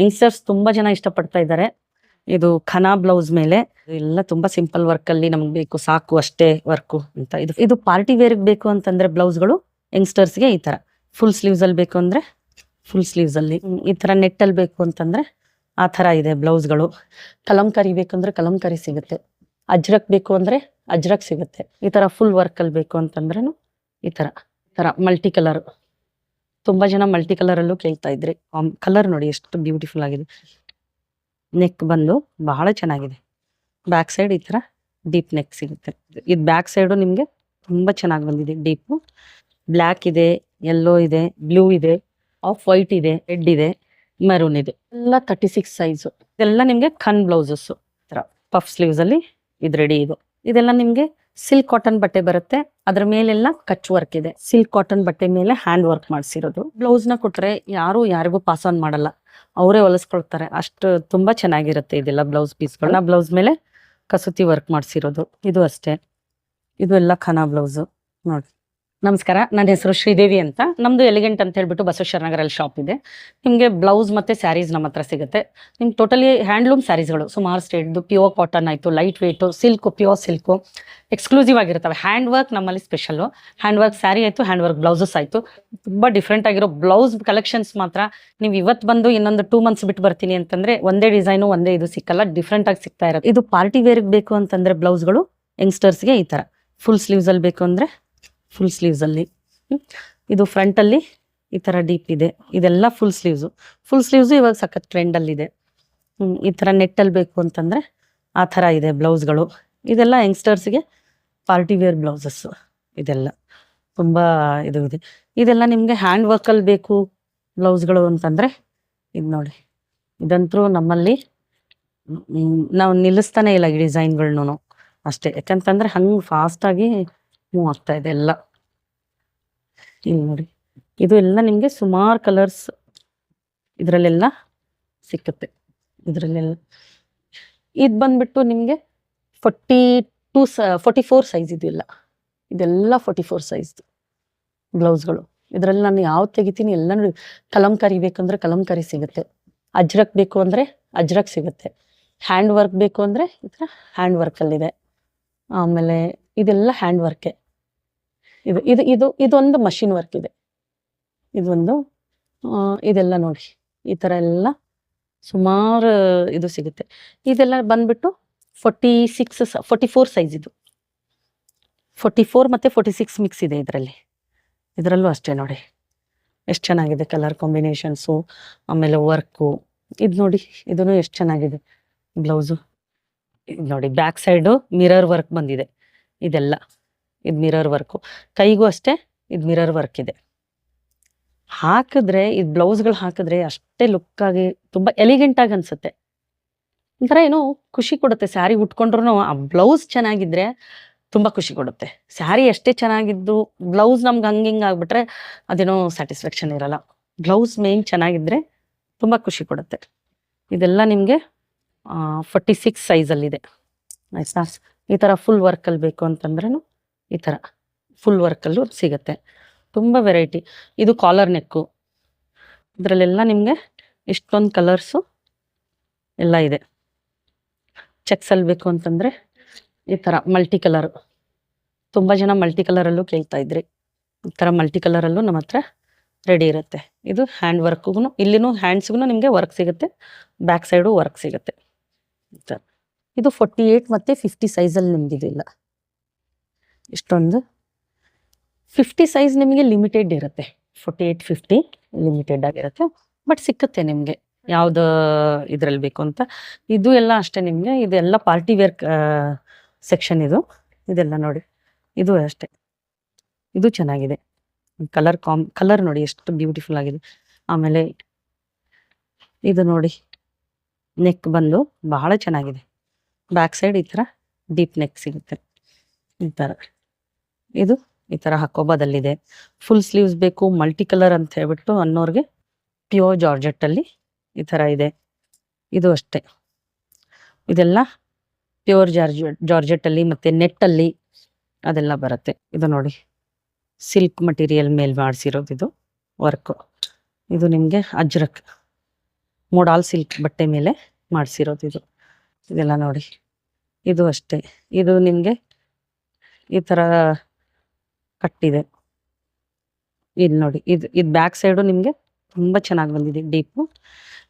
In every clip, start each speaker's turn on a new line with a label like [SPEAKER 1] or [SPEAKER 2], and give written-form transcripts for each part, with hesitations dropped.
[SPEAKER 1] Youngsters ತುಂಬಾ ಜನ ಇಷ್ಟಪಡ್ತಾ ಇದ್ದಾರೆ. ಇದು ಖನಾ ಬ್ಲೌಸ್ ಮೇಲೆ ಎಲ್ಲ ತುಂಬಾ ಸಿಂಪಲ್ ವರ್ಕ್ ಅಲ್ಲಿ ನಮ್ಗೆ ಬೇಕು ಸಾಕು ಅಷ್ಟೇ ವರ್ಕು ಅಂತ. ಇದು ಪಾರ್ಟಿ ವೇರ್ ಬೇಕು ಅಂತಂದ್ರೆ ಬ್ಲೌಸ್ಗಳು ಯಂಗ್ಸ್ಟರ್ಸ್ಗೆ ಈ ತರ ಫುಲ್ ಸ್ಲೀವ್ಸ್ ಅಲ್ಲಿ ಬೇಕು ಅಂದ್ರೆ ಫುಲ್ ಸ್ಲೀವ್ಸ್ ಅಲ್ಲಿ, ಈ ತರ ನೆಟ್ ಅಲ್ಲಿ ಬೇಕು ಅಂತಂದ್ರೆ ಆ ತರ ಇದೆ ಬ್ಲೌಸ್ಗಳು. ಕಲಂಕಾರಿ ಬೇಕಂದ್ರೆ ಕಲಂಕಾರಿ ಸಿಗುತ್ತೆ, ಅಜ್ರಕ್ ಬೇಕು ಅಂದ್ರೆ ಅಜ್ರಕ್ ಸಿಗುತ್ತೆ. ಈ ತರ ಫುಲ್ ವರ್ಕ್ ಅಲ್ಲಿ ಬೇಕು ಅಂತಂದ್ರೇನು ಈ ತರ ಮಲ್ಟಿ ಕಲರ್. ತುಂಬಾ ಜನ ಮಲ್ಟಿ ಕಲರ್ ಅಲ್ಲೂ ಕೇಳ್ತಾ ಇದ್ರಿ. ಕಲರ್ ನೋಡಿ ಎಷ್ಟು ಬ್ಯೂಟಿಫುಲ್ ಆಗಿದೆ. ನೆಕ್ ಬಂದು ಬಹಳ ಚೆನ್ನಾಗಿದೆ. ಬ್ಯಾಕ್ ಸೈಡ್ ಈ ತರ ಡೀಪ್ ನೆಕ್ ಸಿಗುತ್ತೆ. ಇದು ಬ್ಯಾಕ್ ಸೈಡು ನಿಮ್ಗೆ ತುಂಬಾ ಚೆನ್ನಾಗಿ ಬಂದಿದೆ. ಡೀಪ್ ಬ್ಲ್ಯಾಕ್ ಇದೆ, ಯೆಲ್ಲೋ ಇದೆ, ಬ್ಲೂ ಇದೆ, ಆಫ್ ವೈಟ್ ಇದೆ, ರೆಡ್ ಇದೆ, ಮೆರೂನ್ ಇದೆ. ಎಲ್ಲ 36 ಸೈಜು. ಇದೆಲ್ಲ ನಿಮ್ಗೆ ಖನ್ ಬ್ಲೌಸಸ್ ತರ ಪಫ್ ಸ್ಲೀವ್ಸ್ ಅಲ್ಲಿ ಇದು ರೆಡಿ ಇದೆ. ಇದೆಲ್ಲ ನಿಮ್ಗೆ ಸಿಲ್ಕ್ ಕಾಟನ್ ಬಟ್ಟೆ ಬರುತ್ತೆ, ಅದ್ರ ಮೇಲೆಲ್ಲ ಕಚ್ ವರ್ಕ್ ಇದೆ. ಸಿಲ್ಕ್ ಕಾಟನ್ ಬಟ್ಟೆ ಮೇಲೆ ಹ್ಯಾಂಡ್ ವರ್ಕ್ ಮಾಡಿಸಿರೋದು. ಬ್ಲೌಸ್ ನ ಕೊಟ್ರೆ ಯಾರು ಯಾರಿಗೂ ಪಾಸ್ ಆನ್ ಮಾಡಲ್ಲ, ಅವರೇ ಹೊಲಿಸ್ಕೊಳ್ತಾರೆ. ಅಷ್ಟು ತುಂಬಾ ಚೆನ್ನಾಗಿರುತ್ತೆ ಇದೆಲ್ಲ ಬ್ಲೌಸ್ ಪೀಸ್ಗಳನ್ನ. ಬ್ಲೌಸ್ ಮೇಲೆ ಕಸೂತಿ ವರ್ಕ್ ಮಾಡಿಸಿರೋದು. ಇದು ಅಷ್ಟೇ, ಇದು ಎಲ್ಲ ಖನಾ ಬ್ಲೌಸ್ ನೋಡಿ. ನಮಸ್ಕಾರ, ನನ್ನ ಹೆಸರು ಶ್ರೀದೇವಿ ಅಂತ. ನಮ್ದು ಎಲಿಗೆಂಟ್ ಅಂತ ಹೇಳ್ಬಿಟ್ಟು ಬಸವೇಶ್ವರ ನಗರಲ್ಲಿ ಶಾಪ್ ಇದೆ. ನಿಮಗೆ ಬ್ಲೌಸ್ ಮತ್ತೆ ಸ್ಯಾರೀಸ್ ನಮ್ಮ ಹತ್ರ ಸಿಗುತ್ತೆ. ನಿಮ್ಗೆ ಟೋಟಲಿ ಹ್ಯಾಂಡ್ಲೂಮ್ ಸ್ಯಾರೀಸ್ಗಳು ಸುಮಾರು ಸ್ಟೇಟ್ದು, ಪ್ಯೂರ್ ಕಾಟನ್ ಆಯಿತು, light weight, silk, pure silk exclusive ಆಗಿರ್ತವೆ. ಹ್ಯಾಂಡ್ ವರ್ಕ್ ನಮ್ಮಲ್ಲಿ ಸ್ಪೆಷಲ್ಲು. ಹ್ಯಾಂಡ್ ವರ್ಕ್ ಸ್ಯಾರಿ ಆಯಿತು, ಹ್ಯಾಂಡ್ ವರ್ಕ್ ಬ್ಲೌಸಸ್ ಆಯಿತು. ತುಂಬ ಡಿಫ್ರೆಂಟ್ ಆಗಿರೋ ಬ್ಲೌಸ್ ಕಲೆಕ್ಷನ್ಸ್ ಮಾತ್ರ ನೀವು ಇವತ್ತು ಬಂದು ಇನ್ನೊಂದು 2 ಮಂತ್ಸ್ ಬಿಟ್ಟು ಬರ್ತೀನಿ ಅಂತಂದರೆ ಒಂದೇ ಡಿಸೈನು ಒಂದೇ ಇದು ಸಿಕ್ಕಲ್ಲ, ಡಿಫ್ರೆಂಟ್ ಆಗಿ ಸಿಗ್ತಾ ಇರುತ್ತೆ. ಇದು ಪಾರ್ಟಿ ವೇರ್ಗೆ ಬೇಕು ಅಂತಂದರೆ ಬ್ಲೌಸ್ಗಳು ಯಂಗ್ಸ್ಟರ್ಸ್ಗೆ ಈ ಥರ ಫುಲ್ ಸ್ಲೀವ್ಸಲ್ಲಿ ಬೇಕು ಅಂದರೆ ಫುಲ್ ಸ್ಲೀವ್ಸ್ ಅಲ್ಲಿ. ಇದು ಫ್ರಂಟ್ ಅಲ್ಲಿ ಈ ತರ ಡೀಪ್ ಇದೆ. ಇದೆಲ್ಲ ಫುಲ್ ಸ್ಲೀವ್ಸು. ಫುಲ್ ಸ್ಲೀವ್ಸು ಇವಾಗ ಸಖತ್ ಟ್ರೆಂಡ್ ಅಲ್ಲಿ ಇದೆ. ಈ ತರ ನೆಟ್ ಅಲ್ಲಿ ಬೇಕು ಅಂತಂದ್ರೆ ಆ ತರ ಇದೆ ಬ್ಲೌಸ್ಗಳು. ಇದೆಲ್ಲ ಯಂಗ್ಸ್ಟರ್ಸ್ಗೆ ಪಾರ್ಟಿ ವೇರ್ ಬ್ಲೌಸಸ್. ಇದೆಲ್ಲ ತುಂಬಾ ಇದು ಇದೆ. ಇದೆಲ್ಲ ನಿಮ್ಗೆ ಹ್ಯಾಂಡ್ ವರ್ಕ್ ಅಲ್ಲಿ ಬೇಕು ಬ್ಲೌಸ್ಗಳು ಅಂತಂದ್ರೆ ಇದು ನೋಡಿ. ಇದಂತೂ ನಮ್ಮಲ್ಲಿ ನಾವು ನಿಲ್ಲಿಸ್ತಾನೆ ಇಲ್ಲ ಈ ಡಿಸೈನ್ಗಳ್ನು ಅಷ್ಟೇ. ಯಾಕಂತಂದ್ರೆ ಹಂಗೆ ಫಾಸ್ಟ್ ಆಗಿ ಮೂವ್ ಆಗ್ತಾ ಇದೆ ಎಲ್ಲ. ಇಲ್ಲಿ ನೋಡಿ, ಇದು ಎಲ್ಲ ನಿಮ್ಗೆ ಸುಮಾರು ಕಲರ್ಸ್ ಇದ್ರಲ್ಲೆಲ್ಲ ಸಿಕ್ಕುತ್ತೆ. ಇದ್ರಲ್ಲೆಲ್ಲ ಇದು ಬಂದ್ಬಿಟ್ಟು ನಿಮ್ಗೆ 44 ಸೈಜ್. ಇದೆಲ್ಲ 44 ಸೈಜ್ ಬ್ಲೌಸ್ಗಳು. ಇದ್ರಲ್ಲಿ ನಾನು ಯಾವ್ದು ತೆಗಿತೀನಿ ಎಲ್ಲ ನೋಡಿ. ಕಲಂಕಾರಿ ಬೇಕಂದ್ರೆ ಕಲಂಕಾರಿ ಸಿಗುತ್ತೆ, ಅಜ್ರಕ್ ಬೇಕು ಅಂದ್ರೆ ಅಜ್ರಕ್ ಸಿಗುತ್ತೆ, ಹ್ಯಾಂಡ್ ವರ್ಕ್ ಬೇಕು ಅಂದ್ರೆ ಈ ಥರ ಹ್ಯಾಂಡ್ ವರ್ಕಲ್ಲಿದೆ. ಆಮೇಲೆ ಇದೆಲ್ಲ ಹ್ಯಾಂಡ್ ವರ್ಕೆ. ಇದು ಇದು ಇದು ಇದೊಂದು ಮಷಿನ್ ವರ್ಕ್ ಇದೆ. ಇದೊಂದು ಇದೆಲ್ಲ ನೋಡಿ ಈ ಥರ ಎಲ್ಲ ಸುಮಾರು ಇದು ಸಿಗುತ್ತೆ. ಇದೆಲ್ಲ ಬಂದ್ಬಿಟ್ಟು 44 ಸೈಜ್. ಇದು 44 ಮತ್ತು 46 ಮಿಕ್ಸ್ ಇದೆ ಇದರಲ್ಲಿ. ಇದರಲ್ಲೂ ಅಷ್ಟೇ ನೋಡಿ ಎಷ್ಟು ಚೆನ್ನಾಗಿದೆ ಕಲರ್ ಕಾಂಬಿನೇಷನ್ಸು, ಆಮೇಲೆ ವರ್ಕು. ಇದು ನೋಡಿ, ಇದನ್ನು ಎಷ್ಟು ಚೆನ್ನಾಗಿದೆ ಬ್ಲೌಸು. ಇದು ನೋಡಿ, ಬ್ಯಾಕ್ ಸೈಡು ಮಿರರ್ ವರ್ಕ್ ಬಂದಿದೆ. ಇದೆಲ್ಲ ಇದು ಮಿರರ್ ವರ್ಕು. ಕೈಗೂ ಅಷ್ಟೇ ಇದು ಮಿರರ್ ವರ್ಕ್ ಇದೆ. ಹಾಕಿದ್ರೆ ಇದು ಬ್ಲೌಸ್ಗಳು ಹಾಕಿದ್ರೆ ಅಷ್ಟೇ ಲುಕ್ ಆಗಿ ತುಂಬ ಎಲಿಗೆಂಟ್ ಆಗಿ ಅನ್ಸುತ್ತೆ. ಒಂಥರ ಏನೋ ಖುಷಿ ಕೊಡುತ್ತೆ. ಸ್ಯಾರಿ ಉಟ್ಕೊಂಡ್ರು ಆ ಬ್ಲೌಸ್ ಚೆನ್ನಾಗಿದ್ರೆ ತುಂಬ ಖುಷಿ ಕೊಡುತ್ತೆ. ಸ್ಯಾರಿ ಎಷ್ಟೇ ಚೆನ್ನಾಗಿದ್ದು ಬ್ಲೌಸ್ ನಮ್ಗೆ ಹಿಂಗೆ ಆಗ್ಬಿಟ್ರೆ ಅದೇನೋ ಸ್ಯಾಟಿಸ್ಫ್ಯಾಕ್ಷನ್ ಇರಲ್ಲ. ಬ್ಲೌಸ್ ಮೇನ್ ಚೆನ್ನಾಗಿದ್ರೆ ತುಂಬ ಖುಷಿ ಕೊಡುತ್ತೆ. ಇದೆಲ್ಲ ನಿಮಗೆ 46 ಸೈಜಲ್ಲಿದೆ ಆಯ್ತಾ. ಈ ಥರ ಫುಲ್ ವರ್ಕಲ್ಲಿ ಬೇಕು ಅಂತಂದ್ರೂ ಈ ಥರ ಫುಲ್ ವರ್ಕಲ್ಲೂ ಸಿಗುತ್ತೆ. ತುಂಬ ವೆರೈಟಿ. ಇದು ಕಾಲರ್ ನೆಕ್ಕು. ಇದರಲ್ಲೆಲ್ಲ ನಿಮಗೆ ಇಷ್ಟೊಂದು ಕಲರ್ಸು ಎಲ್ಲ ಇದೆ. ಚೆಕ್ಸಲ್ಲಿ ಬೇಕು ಅಂತಂದರೆ ಈ ಥರ ಮಲ್ಟಿ ಕಲರು. ತುಂಬ ಜನ ಮಲ್ಟಿ ಕಲರಲ್ಲೂ ಕೇಳ್ತಾ ಇದ್ರಿ. ಈ ಥರ ಮಲ್ಟಿ ಕಲರಲ್ಲೂ ನಮ್ಮ ಹತ್ರ ರೆಡಿ ಇರುತ್ತೆ. ಇದು ಹ್ಯಾಂಡ್ ವರ್ಕ್ಗೂ, ಇಲ್ಲಿನೂ ಹ್ಯಾಂಡ್ಸ್ಗೂ ನಿಮಗೆ ವರ್ಕ್ ಸಿಗುತ್ತೆ, ಬ್ಯಾಕ್ ಸೈಡು ವರ್ಕ್ ಸಿಗುತ್ತೆ. ಇದು 48 ಮತ್ತು 50 ಸೈಜಲ್ಲಿ ನಿಮಗಿದಿಲ್ಲ. ಇಷ್ಟೊಂದು 50 ಸೈಜ್ ನಿಮಗೆ ಲಿಮಿಟೆಡ್ ಇರುತ್ತೆ. 48, 50 ಲಿಮಿಟೆಡ್ ಆಗಿರುತ್ತೆ, ಬಟ್ ಸಿಕ್ಕುತ್ತೆ ನಿಮಗೆ ಯಾವ್ದು ಇದ್ರಲ್ಲಿ ಬೇಕು ಅಂತ. ಇದು ಎಲ್ಲ ಅಷ್ಟೇ ನಿಮಗೆ. ಇದೆಲ್ಲ ಪಾರ್ಟಿ ವೇರ್ ಸೆಕ್ಷನ್. ಇದೆಲ್ಲ ನೋಡಿ, ಇದು ಅಷ್ಟೇ. ಇದು ಚೆನ್ನಾಗಿದೆ. ಕಲರ್ ನೋಡಿ ಎಷ್ಟು ಬ್ಯೂಟಿಫುಲ್ ಆಗಿದೆ. ಆಮೇಲೆ ಇದು ನೋಡಿ, ನೆಕ್ ಬಂದು ಬಹಳ ಚೆನ್ನಾಗಿದೆ. ಬ್ಯಾಕ್ ಸೈಡ್ ಈ ಥರ ಡೀಪ್ ನೆಕ್ ಸಿಗುತ್ತೆ. ಈ ಥರ ಇದು ಈ ಥರ ಹಾಕೋಬೋದಲ್ಲಿದೆ. ಫುಲ್ ಸ್ಲೀವ್ಸ್ ಬೇಕು ಮಲ್ಟಿ ಕಲರ್ ಅಂತ ಹೇಳ್ಬಿಟ್ಟು ಅನ್ನೋರಿಗೆ ಪ್ಯೂರ್ ಜಾರ್ಜೆಟ್ಟಲ್ಲಿ ಈ ಥರ ಇದೆ. ಇದು ಅಷ್ಟೇ. ಇದೆಲ್ಲ ಪ್ಯೂರ್ ಜಾರ್ಜೆಟ್ಟಲ್ಲಿ ಮತ್ತು ನೆಟ್ಟಲ್ಲಿ ಅದೆಲ್ಲ ಬರುತ್ತೆ. ಇದು ನೋಡಿ, ಸಿಲ್ಕ್ ಮಟೀರಿಯಲ್ ಮೇಲೆ ಮಾಡಿಸಿರೋದು ಇದು ವರ್ಕು. ಇದು ನಿಮಗೆ ಅಜ್ರಕ್. ಮೋಡಾಲ್ ಸಿಲ್ಕ್ ಬಟ್ಟೆ ಮೇಲೆ ಮಾಡಿಸಿರೋದು ಇದು. ಇದೆಲ್ಲ ನೋಡಿ, ಇದು ಅಷ್ಟೇ. ಇದು ನಿಮಗೆ ಈ ಥರ ಕಟ್ಟಿದೆ. ಇದು ನೋಡಿ, ಇದು ಬ್ಯಾಕ್ ಸೈಡು ನಿಮಗೆ ತುಂಬ ಚೆನ್ನಾಗಿ ಬಂದಿದೆ ಡೀಪು.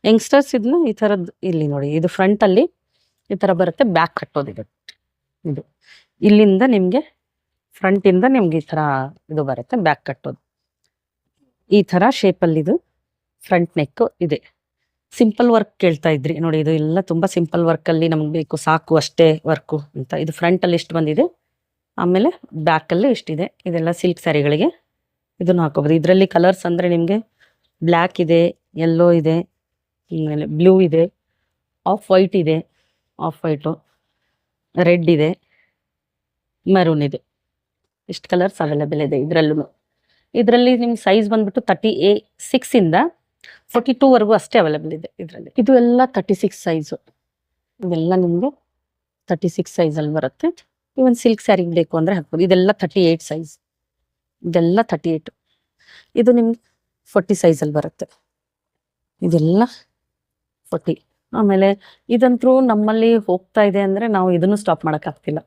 [SPEAKER 1] ಯಂಗ್ಸ್ಟರ್ಸ್ ಇದನ್ನ ಈ ಥರದ್ದು ಇಲ್ಲಿ ನೋಡಿ, ಇದು ಫ್ರಂಟಲ್ಲಿ ಈ ಥರ ಬರುತ್ತೆ, ಬ್ಯಾಕ್ ಕಟ್ಟೋದಿದೆ. ಇದು ಇಲ್ಲಿಂದ ನಿಮಗೆ ಫ್ರಂಟಿಂದ ನಿಮ್ಗೆ ಈ ಥರ ಇದು ಬರುತ್ತೆ, ಬ್ಯಾಕ್ ಕಟ್ಟೋದು ಈ ಥರ ಶೇಪಲ್ಲಿ. ಇದು ಫ್ರಂಟ್ ನೆಕ್ ಇದೆ. ಸಿಂಪಲ್ ವರ್ಕ್ ಕೇಳ್ತಾ ಇದ್ರಿ ನೋಡಿ, ಇದು ಎಲ್ಲ ತುಂಬ ಸಿಂಪಲ್ ವರ್ಕಲ್ಲಿ ನಮ್ಗೆ ಬೇಕು ಸಾಕು ಅಷ್ಟೇ ವರ್ಕು ಅಂತ. ಇದು ಫ್ರಂಟಲ್ಲಿ ಇಷ್ಟು ಬಂದಿದೆ, ಆಮೇಲೆ ಬ್ಯಾಕಲ್ಲಿ ಇಷ್ಟಿದೆ. ಇದೆಲ್ಲ ಸಿಲ್ಕ್ ಸ್ಯಾರಿಗಳಿಗೆ ಇದನ್ನು ಹಾಕೋಬೋದು. ಇದರಲ್ಲಿ ಕಲರ್ಸ್ ಅಂದರೆ ನಿಮಗೆ ಬ್ಲ್ಯಾಕ್ ಇದೆ, ಯೆಲ್ಲೋ ಇದೆ, ಆಮೇಲೆ ಬ್ಲೂ ಇದೆ, ಆಫ್ ವೈಟ್ ಇದೆ, ಆಫ್ ವೈಟು, ರೆಡ್ ಇದೆ, ಮೆರೂನ್ ಇದೆ. ಇಷ್ಟು ಕಲರ್ಸ್ ಅವೈಲೇಬಲ್ ಇದೆ ಇದರಲ್ಲೂ. ಇದರಲ್ಲಿ ನಿಮ್ಗೆ ಸೈಜ್ ಬಂದ್ಬಿಟ್ಟು 36 ಇಂದ 42 ವರೆಗೂ ಅಷ್ಟೇ ಅವೈಲೇಬಲ್ ಇದೆ ಇದರಲ್ಲಿ. ಇದು ಎಲ್ಲ 36 ಸೈಜು. ಇದೆಲ್ಲ ನಿಮಗೆ 36 ಸೈಜಲ್ಲಿ ಬರುತ್ತೆ. ಇವನ್ ಸಿಲ್ಕ್ ಸ್ಯಾರಿಗೆ ಬೇಕು ಅಂದರೆ ಹಾಕ್ಬೋದು. ಇದೆಲ್ಲ 38 ಸೈಜ್, ಇದೆಲ್ಲ 38. ಇದು ನಿಮ್ಗೆ 40 ಸೈಜಲ್ಲಿ ಬರುತ್ತೆ. ಇದೆಲ್ಲ 40. ಆಮೇಲೆ ಇದಂತೂ ನಮ್ಮಲ್ಲಿ ಹೋಗ್ತಾ ಇದೆ ಅಂದರೆ ನಾವು ಇದನ್ನು ಸ್ಟಾಪ್ ಮಾಡೋಕ್ಕಾಗ್ತಿಲ್ಲ.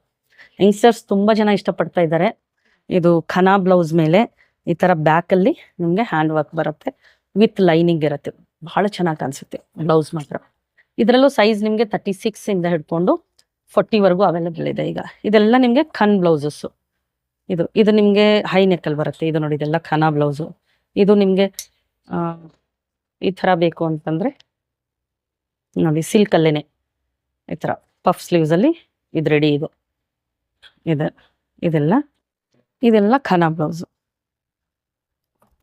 [SPEAKER 1] ಯಂಗ್ಸ್ಟರ್ಸ್ ತುಂಬ ಜನ ಇಷ್ಟಪಡ್ತಾ ಇದ್ದಾರೆ. ಇದು ಖನಾ ಬ್ಲೌಸ್ ಮೇಲೆ ಈ ಥರ ಬ್ಯಾಕಲ್ಲಿ ನಿಮಗೆ ಹ್ಯಾಂಡ್ ವರ್ಕ್ ಬರುತ್ತೆ, ವಿತ್ ಲೈನಿಂಗ್ ಇರುತ್ತೆ. ಬಹಳ ಚೆನ್ನಾಗಿ ಕಾಣಿಸುತ್ತೆ ಬ್ಲೌಸ್ ಮಾತ್ರ. ಇದರಲ್ಲೂ ಸೈಜ್ ನಿಮಗೆ 36 ಇಂದ ಹಿಡ್ಕೊಂಡು 40 ವರೆಗೂ ಅವೈಲೇಬಲ್ ಇದೆ ಈಗ. ಇದೆಲ್ಲ ನಿಮಗೆ ಖನ್ ಬ್ಲೌಸಸ್ಸು. ಇದು ನಿಮಗೆ ಹೈ ನೆಕ್ಕಲ್ಲಿ ಬರುತ್ತೆ. ಇದು ನೋಡಿ, ಇದೆಲ್ಲ ಖನಾ ಬ್ಲೌಸು. ಇದು ನಿಮಗೆ ಈ ಥರ ಬೇಕು ಅಂತಂದರೆ ನೋಡಿ, ಸಿಲ್ಕಲ್ಲೇನೆ ಈ ಥರ ಪಫ್ ಸ್ಲೀವ್ಸಲ್ಲಿ ಇದು ರೆಡಿ. ಇದೆಲ್ಲ ಖನಾ ಬ್ಲೌಸು.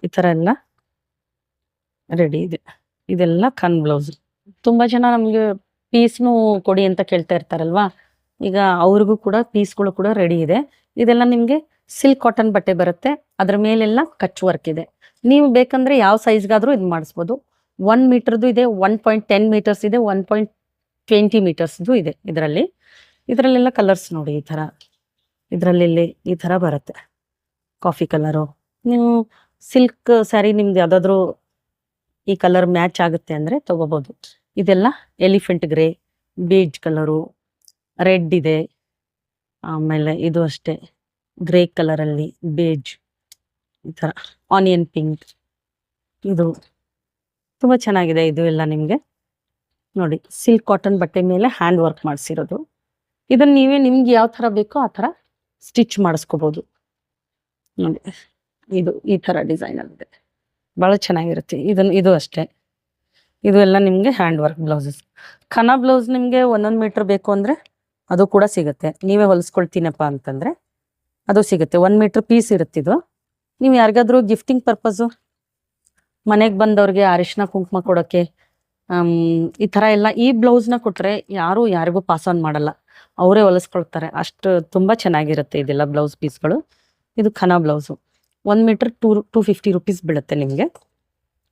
[SPEAKER 1] ಈ ಥರ ಎಲ್ಲ ರೆಡಿ ಇದೆ. ಇದೆಲ್ಲ ಖನ್ ಬ್ಲೌಸು. ತುಂಬ ಜನ ನಮಗೆ ಪೀಸ್ನು ಕೊಡಿ ಅಂತ ಕೇಳ್ತಾ ಇರ್ತಾರಲ್ವಾ, ಈಗ ಅವ್ರಿಗೂ ಕೂಡ ಪೀಸ್ಗಳು ಕೂಡ ರೆಡಿ ಇದೆ. ಇದೆಲ್ಲ ನಿಮಗೆ ಸಿಲ್ಕ್ ಕಾಟನ್ ಬಟ್ಟೆ ಬರುತ್ತೆ, ಅದ್ರ ಮೇಲೆಲ್ಲ ಕಚ್ ವರ್ಕ್ ಇದೆ. ನೀವು ಬೇಕಂದ್ರೆ ಯಾವ ಸೈಜ್ಗಾದರೂ ಇದು ಮಾಡಿಸ್ಬೋದು. 1 ಮೀಟರ್ದು ಇದೆ, 1.10 ಮೀಟರ್ಸ್ ಇದೆ, 1.20 ಮೀಟರ್ಸ್ದು ಇದೆ. ಇದರಲ್ಲೆಲ್ಲ ಕಲರ್ಸ್ ನೋಡಿ, ಈ ಥರ ಇದರಲ್ಲಿ ಈ ಥರ ಬರುತ್ತೆ. Coffee colour. ನೀವು ಸಿಲ್ಕ್ ಸ್ಯಾರಿ ನಿಮ್ದು ಯಾವುದಾದ್ರೂ ಈ ಕಲರ್ ಮ್ಯಾಚ್ ಆಗುತ್ತೆ ಅಂದರೆ ತಗೋಬೋದು. ಇದೆಲ್ಲ elephant grey, beige colour, red ಇದೆ, ಆಮೇಲೆ ಇದು ಅಷ್ಟೇ ಗ್ರೇ ಕಲರಲ್ಲಿ ಬೇಜ್, ಈ ಥರ ಆನಿಯನ್ ಪಿಂಕ್. ಇದು ತುಂಬ ಚೆನ್ನಾಗಿದೆ. ಇದು ಎಲ್ಲ ನಿಮಗೆ ನೋಡಿ, ಸಿಲ್ಕ್ ಕಾಟನ್ ಬಟ್ಟೆ ಮೇಲೆ ಹ್ಯಾಂಡ್ ವರ್ಕ್ ಮಾಡಿಸಿರೋದು. ಇದನ್ನು ನೀವೇ ನಿಮ್ಗೆ ಯಾವ ಥರ ಬೇಕೋ ಆ ಥರ ಸ್ಟಿಚ್ ಮಾಡಿಸ್ಕೋಬೋದು ನೋಡಿ. ಇದು ಈ ಥರ ಡಿಸೈನಲ್ಲಿದೆ, ಭಾಳ ಚೆನ್ನಾಗಿರುತ್ತೆ. ಇದು ಅಷ್ಟೇ. ಇದು ಎಲ್ಲ ನಿಮಗೆ ಹ್ಯಾಂಡ್ ವರ್ಕ್ ಬ್ಲೌಸಸ್. ಖನಾ ಬ್ಲೌಸ್ ನಿಮಗೆ 1 ಮೀಟರ್ ಬೇಕು ಅಂದರೆ ಅದು ಕೂಡ ಸಿಗುತ್ತೆ. ನೀವೇ ಹೊಲಿಸ್ಕೊಳ್ತೀನಪ್ಪ ಅಂತಂದರೆ ಅದು ಸಿಗುತ್ತೆ. 1 ಮೀಟರ್ ಪೀಸ್ ಇರುತ್ತಿದ್ದು. ನೀವು ಯಾರಿಗಾದ್ರೂ ಗಿಫ್ಟಿಂಗ್ ಪರ್ಪಸ್ಸು, ಮನೆಗೆ ಬಂದವ್ರಿಗೆ ಅರಿಶಿನ ಕುಂಕುಮ ಕೊಡೋಕ್ಕೆ, ಈ ಥರ ಎಲ್ಲ ಈ ಬ್ಲೌಸ್ನ ಕೊಟ್ಟರೆ ಯಾರಿಗೂ ಪಾಸ್ ಆನ್ ಮಾಡಲ್ಲ, ಅವರೇ ಹೊಲಿಸ್ಕೊಳ್ತಾರೆ. ಅಷ್ಟು ತುಂಬ ಚೆನ್ನಾಗಿರುತ್ತೆ ಇದೆಲ್ಲ ಬ್ಲೌಸ್ ಪೀಸ್ಗಳು. ಇದು ಖನಾ ಬ್ಲೌಸು. 1 ಮೀಟರ್ 250 ರುಪೀಸ್ ಬೀಳುತ್ತೆ ನಿಮಗೆ.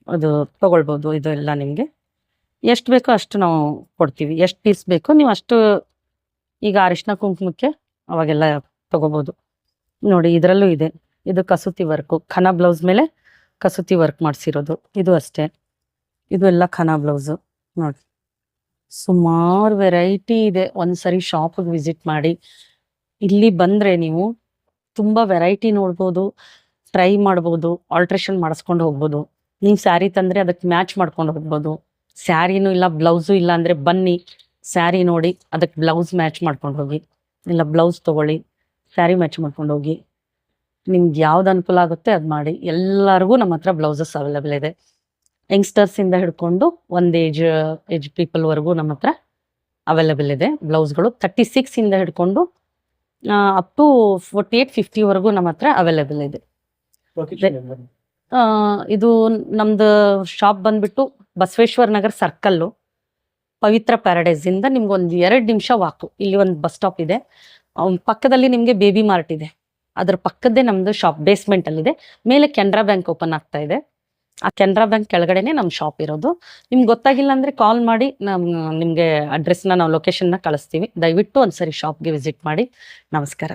[SPEAKER 1] ಅದು ತೊಗೊಳ್ಬೋದು. ಇದು ಎಲ್ಲ ನಿಮಗೆ ಎಷ್ಟು ಬೇಕೋ ಅಷ್ಟು ನಾವು ಕೊಡ್ತೀವಿ. ಎಷ್ಟು ಪೀಸ್ ಬೇಕೋ ನೀವು ಅಷ್ಟು, ಈಗ ಅರಿಶಿನ ಕುಂಕುಮಕ್ಕೆ ಅವಾಗೆಲ್ಲ ತೊಗೋಬೋದು ನೋಡಿ. ಇದರಲ್ಲೂ ಇದೆ. ಇದು ಕಸೂತಿ ವರ್ಕು, ಖನಾ ಬ್ಲೌಸ್ ಮೇಲೆ ಕಸೂತಿ ವರ್ಕ್ ಮಾಡಿಸಿರೋದು. ಇದು ಅಷ್ಟೇ. ಇದು ಎಲ್ಲ ಖನಾ ಬ್ಲೌಸು ನೋಡಿ. ಸುಮಾರು ವೆರೈಟಿ ಇದೆ. ಒಂದ್ಸರಿ ಶಾಪಿಗೆ ವಿಸಿಟ್ ಮಾಡಿ, ಇಲ್ಲಿ ಬಂದರೆ ನೀವು ತುಂಬ ವೆರೈಟಿ ನೋಡ್ಬೋದು, ಟ್ರೈ ಮಾಡ್ಬೋದು, ಆಲ್ಟ್ರೇಷನ್ ಮಾಡಿಸ್ಕೊಂಡು ಹೋಗ್ಬೋದು. ನೀವು ಸ್ಯಾರಿ ತಂದರೆ ಅದಕ್ಕೆ ಮ್ಯಾಚ್ ಮಾಡ್ಕೊಂಡು ಹೋಗ್ಬೋದು. ಸ್ಯಾರಿನೂ ಇಲ್ಲ, ಬ್ಲೌಸು ಇಲ್ಲ ಅಂದರೆ ಬನ್ನಿ, ಸ್ಯಾರಿ ನೋಡಿ ಅದಕ್ಕೆ ಬ್ಲೌಸ್ ಮ್ಯಾಚ್ ಮಾಡ್ಕೊಂಡು ಹೋಗಿ, ಇಲ್ಲ ಬ್ಲೌಸ್ ತೊಗೊಳ್ಳಿ, ಸ್ಯಾರಿ ಮ್ಯಾಚ್ ಮಾಡ್ಕೊಂಡು ಹೋಗಿ. ನಿಮ್ಗೆ ಯಾವ್ದು ಅನುಕೂಲ ಆಗುತ್ತೆ ಅದು ಮಾಡಿ. ಎಲ್ಲರಿಗೂ ನಮ್ಮ ಹತ್ರ ಬ್ಲೌಸಸ್ ಅವೈಲೇಬಲ್ ಇದೆ. ಯಂಗ್ಸ್ಟರ್ಸಿಂದ ಹಿಡ್ಕೊಂಡು ಒಂದು ಏಜ್ ಪೀಪಲ್ವರೆಗೂ ನಮ್ಮ ಹತ್ರ ಅವೈಲೇಬಲ್ ಇದೆ ಬ್ಲೌಸ್ಗಳು. 36 ಇಂದ ಹಿಡ್ಕೊಂಡು ಅಪ್ ಟು 48-50 ವರೆಗೂ ನಮ್ಮ ಹತ್ರ ಅವೈಲೇಬಲ್ ಇದೆ. ಇದು ನಮ್ದು ಶಾಪ್ ಬಂದ್ಬಿಟ್ಟು ಬಸವೇಶ್ವರ ನಗರ ಸರ್ಕಲ್ಲು, ಪವಿತ್ರ ಪ್ಯಾರಡೈಸ್ ಇಂದ ನಿಮ್ಗೆ ಒಂದು 2 ನಿಮಿಷ ವಾಕು. ಇಲ್ಲಿ ಒಂದು ಬಸ್ ಸ್ಟಾಪ್ ಇದೆ, ಪಕ್ಕದಲ್ಲಿ ನಿಮಗೆ ಬೇಬಿ ಮಾರ್ಟ್ ಇದೆ, ಅದ್ರ ಪಕ್ಕದ್ದೇ ನಮ್ದು ಶಾಪ್ ಬೇಸ್ಮೆಂಟ್ ಅಲ್ಲಿದೆ. ಮೇಲೆ ಕೆನರಾ ಬ್ಯಾಂಕ್ ಓಪನ್ ಆಗ್ತಾ ಇದೆ. ಆ ಕೆನರಾ ಬ್ಯಾಂಕ್ ಕೆಳಗಡೆನೆ ನಮ್ಮ ಶಾಪ್ ಇರೋದು. ನಿಮ್ಗೆ ಗೊತ್ತಾಗಿಲ್ಲ ಅಂದರೆ ಕಾಲ್ ಮಾಡಿ, ನಿಮಗೆ ಅಡ್ರೆಸ್ನ ನಾವು ಲೊಕೇಶನ್ನ ಕಳಿಸ್ತೀವಿ. ದಯವಿಟ್ಟು ಒಂದ್ಸರಿ ಶಾಪ್ಗೆ ವಿಸಿಟ್ ಮಾಡಿ. ನಮಸ್ಕಾರ.